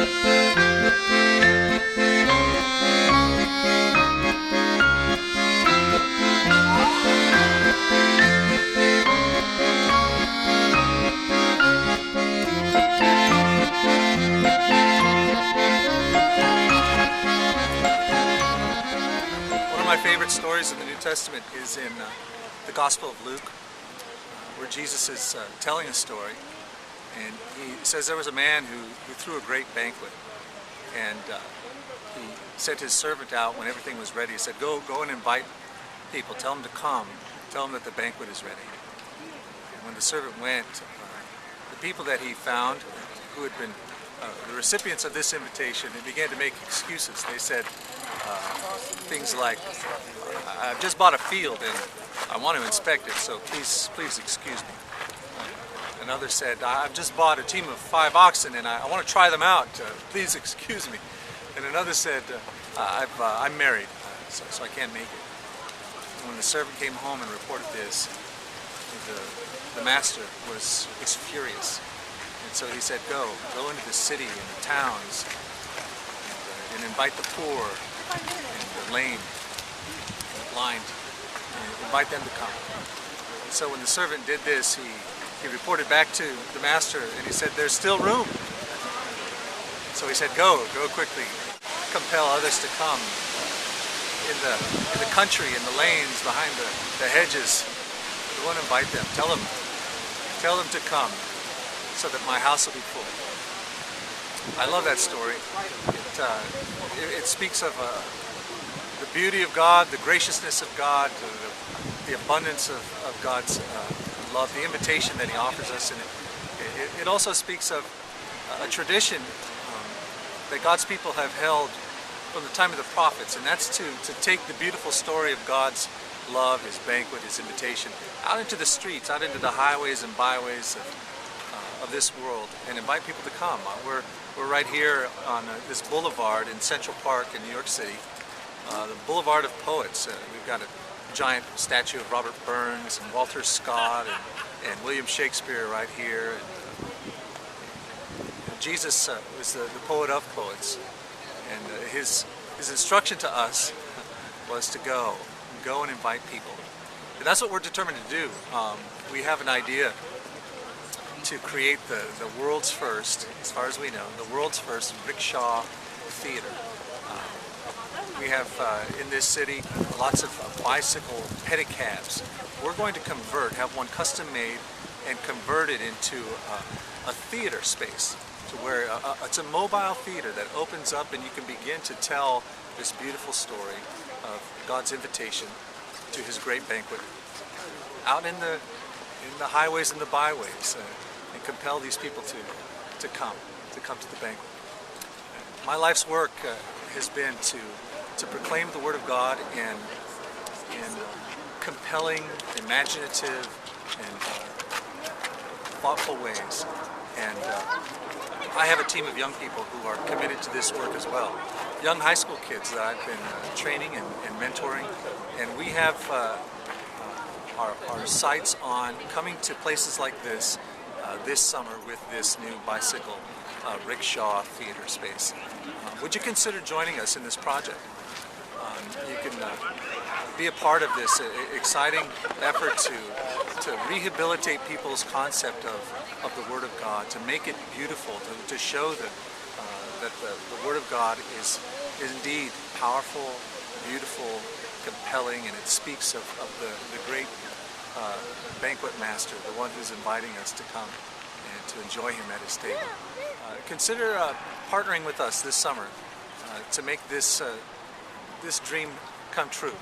My favorite stories in the New Testament is in the Gospel of Luke, where Jesus is telling a story, and he says there was a man who threw a great banquet, and he sent his servant out when everything was ready. He said, go and invite people, tell them to come, tell them that the banquet is ready. And when the servant went, the people that he found who had been the recipients of this invitation, they began to make excuses. They said things like, I've just bought a field and I want to inspect it, so please excuse me. Another said, I've just bought a team of 5 oxen and I want to try them out, please excuse me. And another said, I'm married, so I can't make it. And when the servant came home and reported this, the master was furious. And so he said, go into the city and the towns and invite the poor and the lame and the blind, and invite them to come. And so when the servant did this, he reported back to the master and he said, there's still room. So he said, go quickly, compel others to come in the country, in the lanes, behind the hedges. Go and invite them, tell them to come, so that my house will be full. I love that story. It speaks of the beauty of God, the graciousness of God, the abundance of God's love, the invitation that He offers us. And it also speaks of a tradition that God's people have held from the time of the prophets, and that's to take the beautiful story of God's love, His banquet, His invitation, out into the streets, out into the highways and byways of this world, and invite people to come. We're right here on this boulevard in Central Park in New York City, the Boulevard of Poets. We've got a giant statue of Robert Burns and Walter Scott and William Shakespeare right here. And Jesus was the poet of poets, and his instruction to us was to go and invite people. And that's what we're determined to do. We have an idea to create the world's first, as far as we know, the world's first rickshaw theater. We have in this city lots of bicycle pedicabs. We're going to have one custom made and convert it into a theater space, to where it's a mobile theater that opens up and you can begin to tell this beautiful story of God's invitation to His great banquet out in the highways and the byways, and compel these people to come to the banquet. My life's work has been to proclaim the Word of God in compelling, imaginative, and thoughtful ways. And I have a team of young people who are committed to this work as well. Young high school kids that I've been training and mentoring, and we have our sights on coming to places like this this summer with this new bicycle rickshaw theater space. Would you consider joining us in this project? You can be a part of this exciting effort to rehabilitate people's concept of the Word of God, to make it beautiful, to show that the Word of God is indeed powerful, beautiful, compelling, and it speaks of the great banquet master, the one who's inviting us to come and to enjoy Him at His table. Consider partnering with us this summer to make this dream come true.